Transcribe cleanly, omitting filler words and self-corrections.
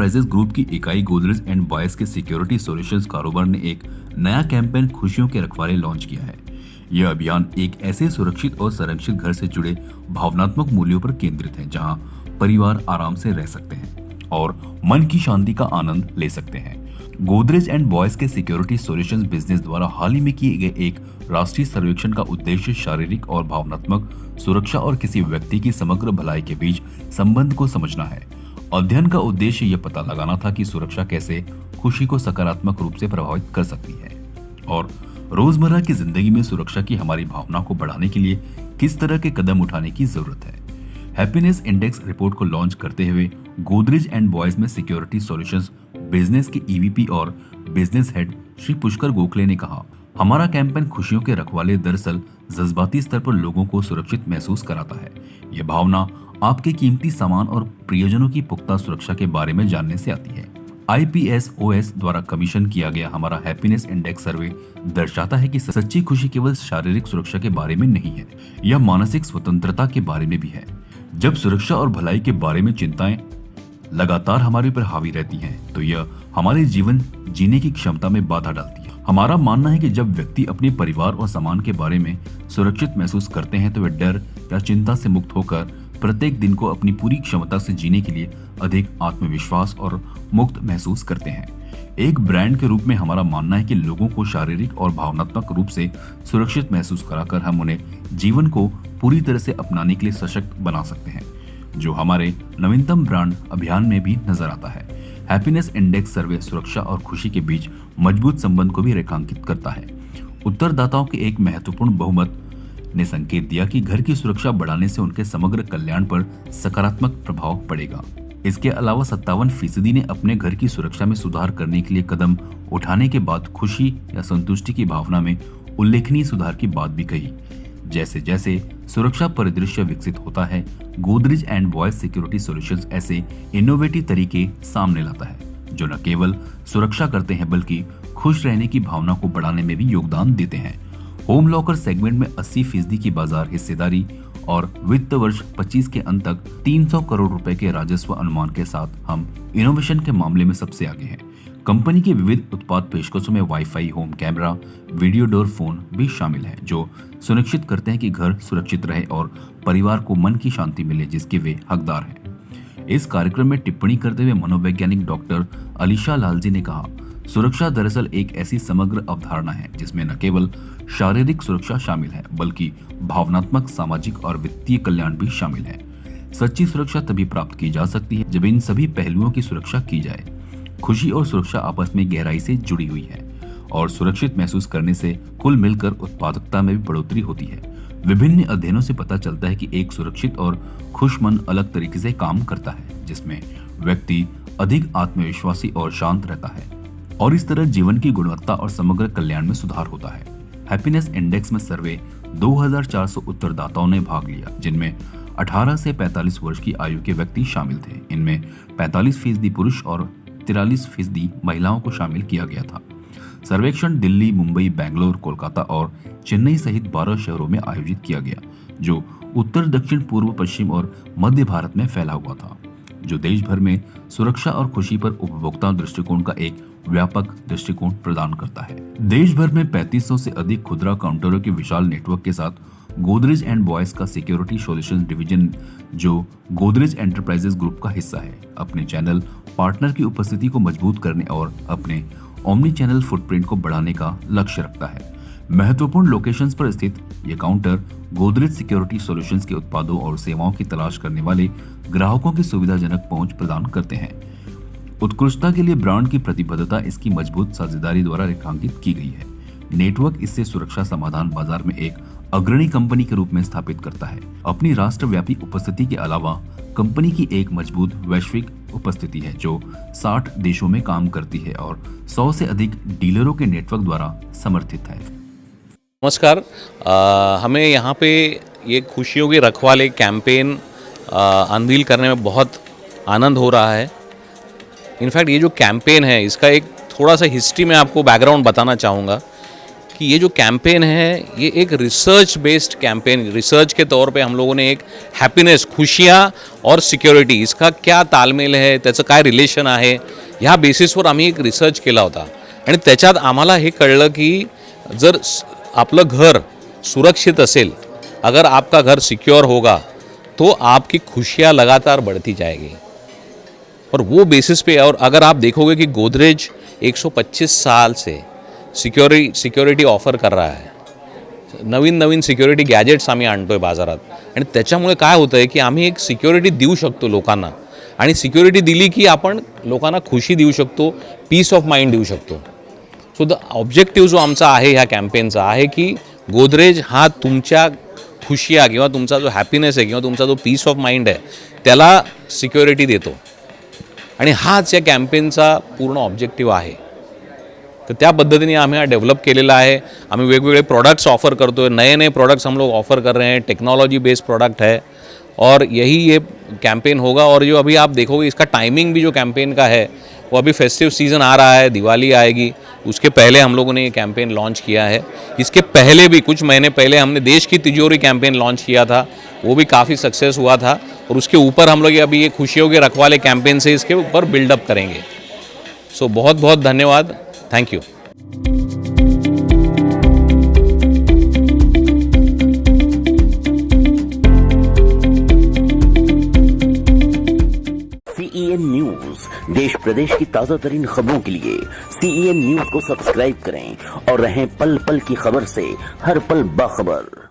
Enterprises group की इकाई Godrej and boys के सिक्योरिटी सॉल्यूशंस कारोबार ने एक नया कैंपेन खुशियों के रखवाले लॉन्च किया है। यह अभियान एक ऐसे सुरक्षित और संरक्षित घर से जुड़े भावनात्मक मूल्यों पर केंद्रित है जहां परिवार आराम से रह सकते हैं और मन की शांति का आनंद ले सकते हैं। गोदरेज एंड बॉयज के सिक्योरिटी सॉल्यूशंस बिजनेस द्वारा हाल ही में किए गए एक राष्ट्रीय सर्वेक्षण का उद्देश्य शारीरिक और भावनात्मक सुरक्षा और किसी व्यक्ति की समग्र भलाई के बीच संबंध को समझना है। अध्ययन का उद्देश्य यह पता लगाना था कि सुरक्षा कैसे खुशी को सकारात्मक रूप से प्रभावित कर सकती है और रोजमर्रा की जिंदगी में सुरक्षा की हमारी भावना को बढ़ाने के लिए किस तरह के कदम उठाने की जरूरत है। हैप्पीनेस इंडेक्स रिपोर्ट को लॉन्च करते हुए गोदरेज एंड बॉयज में सिक्योरिटी सॉल्यूशंस बिजनेस के ईवीपी और बिजनेस हेड श्री पुष्कर गोखले ने कहा, हमारा कैंपेन खुशियों के रखवाले दरअसल जज्बाती स्तर पर लोगों को सुरक्षित महसूस कराता है। यह भावना आपके कीमती सामान और प्रियजनों की पुख्ता सुरक्षा के बारे में जानने से आती है। IPSOS द्वारा कमीशन किया गया हमारा हैप्पीनेस इंडेक्स सर्वे दर्शाता है कि सच्ची खुशी केवल शारीरिक सुरक्षा के बारे में नहीं है, यह मानसिक स्वतंत्रता के बारे में भी है। जब सुरक्षा और भलाई के बारे में चिंताएं लगातार हमारे ऊपर हावी रहती हैं, तो यह हमारे जीवन जीने की क्षमता में बाधा डालती है। हमारा मानना है कि जब व्यक्ति अपने परिवार और सामान के बारे में सुरक्षित महसूस करते हैं तो वे डर या चिंता से मुक्त होकर प्रत्येक दिन को अपनी पूरी क्षमता से जीने के लिए अधिक आत्मविश्वास और मुक्त महसूस करते हैं। एक ब्रांड के रूप में हमारा मानना है कि लोगों को शारीरिक और भावनात्मक रूप से सुरक्षित महसूस कराकर हम उन्हें जीवन को पूरी तरह से अपनाने के लिए सशक्त बना सकते हैं, जो हमारे नवीनतम ब्रांड अभियान में भी नजर आता है। हैप्पीनेस इंडेक्स सर्वे सुरक्षा और खुशी के बीच मजबूत संबंध को भी रेखांकित करता है। उत्तरदाताओं के एक महत्वपूर्ण बहुमत ने संकेत दिया कि घर की सुरक्षा बढ़ाने से उनके समग्र कल्याण पर सकारात्मक प्रभाव पड़ेगा। इसके अलावा 57% ने अपने घर की सुरक्षा में सुधार करने के लिए कदम उठाने के बाद खुशी या संतुष्टि की भावना में उल्लेखनीय सुधार की बात भी कही। जैसे जैसे सुरक्षा परिदृश्य विकसित होता है, Godrej and boys security solutions ऐसे इनोवेटिव तरीके सामने लाता है जो न केवल सुरक्षा करते हैं बल्कि खुश रहने की भावना को बढ़ाने में भी योगदान देते हैं। होम लॉकर सेगमेंट में 80% की बाजार हिस्सेदारी और वित्त वर्ष 25 के अंत तक 300 करोड़ रुपए के राजस्व अनुमान के साथ हम इनोवेशन के मामले में सबसे आगे हैं। कंपनी के विविध उत्पाद पेशकशों में wifi, home camera, video door phone भी शामिल हैं, जो सुनिश्चित करते हैं कि घर सुरक्षित रहे और परिवार को मन की शांति मिले जिसके वे हकदार हैं। इस कार्यक्रम में टिप्पणी करते हुए मनोवैज्ञानिक डॉक्टर अलीशा लालजी ने कहा, सुरक्षा दरअसल एक ऐसी समग्र अवधारणा है जिसमें न केवल शारीरिक सुरक्षा शामिल है बल्कि भावनात्मक, सामाजिक और वित्तीय कल्याण भी शामिल है। सच्ची सुरक्षा तभी प्राप्त की जा सकती है जब इन सभी पहलुओं की सुरक्षा की जाए। खुशी और सुरक्षा आपस में गहराई से जुड़ी हुई है और सुरक्षित महसूस करने से कुल मिलकर उत्पादकता में भी बढ़ोतरी होती है। विभिन्न अध्ययनों से पता चलता है कि एक सुरक्षित और खुश मन अलग तरीके से काम करता है, जिसमें व्यक्ति अधिक आत्मविश्वासी और शांत रहता है और इस तरह जीवन की गुणवत्ता और समग्र कल्याण में सुधार होता है। हैप्पीनेस इंडेक्स में सर्वे 2400 उत्तरदाताओं ने भाग लिया, जिनमें 18 से 45 वर्ष की आयु के व्यक्ति शामिल थे। इनमें 45% पुरुष और 43% महिलाओं को शामिल किया गया था। सर्वेक्षण दिल्ली, मुंबई, बेंगलोर, कोलकाता और चेन्नई सहित 12 शहरों में आयोजित किया गया, जो उत्तर, दक्षिण, पूर्व, पश्चिम और मध्य भारत में फैला हुआ था, जो देश भर में सुरक्षा और खुशी पर उपभोक्ता दृष्टिकोण का एक व्यापक दृष्टिकोण प्रदान करता है। देश भर में 3500 से अधिक खुदरा काउंटरों के विशाल नेटवर्क के साथ गोदरेज एंड बॉयज का सिक्योरिटी सॉल्यूशंस डिवीजन, जो गोदरेज एंटरप्राइजेज ग्रुप का हिस्सा है, अपने चैनल पार्टनर की उपस्थिति को मजबूत करने और अपने ओमनी चैनल फुटप्रिंट को बढ़ाने का लक्ष्य रखता है। महत्वपूर्ण लोकेशंस पर स्थित ये काउंटर गोदरेज सिक्योरिटी सॉल्यूशंस के उत्पादों और सेवाओं की तलाश करने वाले ग्राहकों की सुविधाजनक पहुंच प्रदान करते हैं। उत्कृष्टता के लिए ब्रांड की प्रतिबद्धता इसकी मजबूत साझेदारी द्वारा रेखांकित की गई है। नेटवर्क इससे सुरक्षा समाधान बाजार में एक अग्रणी कंपनी के रूप में स्थापित करता है। अपनी राष्ट्रव्यापी उपस्थिति के अलावा कंपनी की एक मजबूत वैश्विक उपस्थिति है जो 60 देशों में काम करती है और 100 से अधिक डीलरों के नेटवर्क द्वारा समर्थित है। नमस्कार, हमें यहाँ पे ये खुशियों के रखवाले कैंपेन अनवील करने में बहुत आनंद हो रहा है। इनफैक्ट ये जो कैंपेन है इसका एक थोड़ा सा हिस्ट्री में आपको बैकग्राउंड बताना चाहूँगा कि ये जो कैंपेन है ये एक रिसर्च बेस्ड कैंपेन, रिसर्च के तौर पे हम लोगों ने एक हॅपीनेस, खुशियाँ और सिक्युरिटी इसका क्या ताळमेळ आहे, त्याचं काय रिलेशन आहे, ह्या बेसिसवर आम्ही एक रिसर्च केला होता आणि त्याच्यात आम्हाला हे कळलं की जर आपलं घर सुरक्षित असेल, अगर आपका घर सिक्योर होगा तो आपकी खुशियाँ लगातार बढ़ती जाएगी। और वो बेसिस पे, और अगर आप देखोगे कि गोदरेज 125 साल से सिक्युरिटी ऑफर कर रहा है, नवीन सिक्युरिटी गॅजेट्स आम्ही आणतोय बाजारात आणि त्याच्यामुळे काय होतं आहे की आम्ही एक सिक्युरिटी देऊ शकतो लोकांना आणि सिक्युरिटी दिली की आपण लोकांना खुशी देऊ शकतो, पीस ऑफ माइंड देऊ शकतो। सो द ऑब्जेक्टिव्ह जो आमचा आहे ह्या कॅम्पेनचा आहे की गोदरेज हा तुमच्या खुशिया किंवा तुमचा जो हॅपीनेस आहे किंवा तुमचा जो पीस ऑफ माइंड आहे त्याला सिक्युरिटी देतो आणि हाच या कॅम्पेनचा पूर्ण ऑब्जेक्टिव्ह आहे। तर त्या पद्धतीने आम्ही हा डेव्हलप केलेला आहे। आम्ही वेगवेगळे प्रोडक्ट्स ऑफर करतो है, नए प्रोडक्ट्स हम लोग ऑफर कर रहे हैं, टेक्नोलॉजी बेस्ड प्रोडक्ट है और यही ये कैंपेन होगा। और जो अभी आप देखोगे इसका टाइमिंग भी जो कैंपेन का है वो अभी फेस्टिव सीज़न आ रहा है, दिवाली आएगी, उसके पहले हम लोगों ने ये कैंपेन लॉन्च किया है। इसके पहले भी कुछ महीने पहले हमने देश की तिजोरी कैंपेन लॉन्च किया था, वो भी काफ़ी सक्सेस हुआ था और उसके ऊपर हम लोग अभी ये खुशियों के रखवाले कैंपेन से इसके ऊपर बिल्डअप करेंगे। सो बहुत बहुत धन्यवाद, थैंक यू। CEN न्यूज देश प्रदेश की ताजा तरीन खबरों के लिए CEN न्यूज को सब्सक्राइब करें और रहें पल पल की खबर से हर पल बाखबर।